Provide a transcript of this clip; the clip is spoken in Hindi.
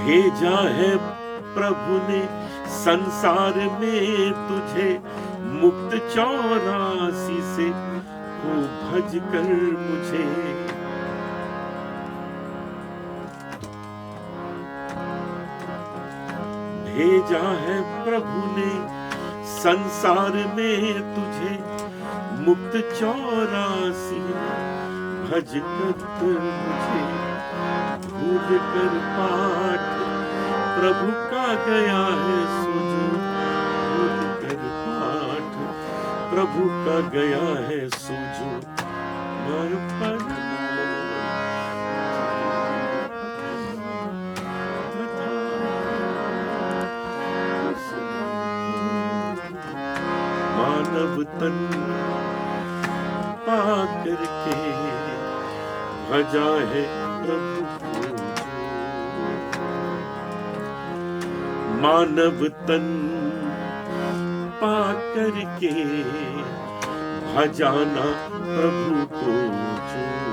भेजा है प्रभु ने संसार में तुझे, मुक्त 84 से तू भज कर मुझे। भेजा है प्रभु ने संसार में तुझे, मुक्त 84 भज कर मुझे। भूल कर पाठ प्रभु का गया है सुजो, भूल कर पाठ प्रभु का गया है सुजो। मानव तन पाकर के भजा है प्रभु को। मानव तन पाकर के भजाना प्रभु को जो।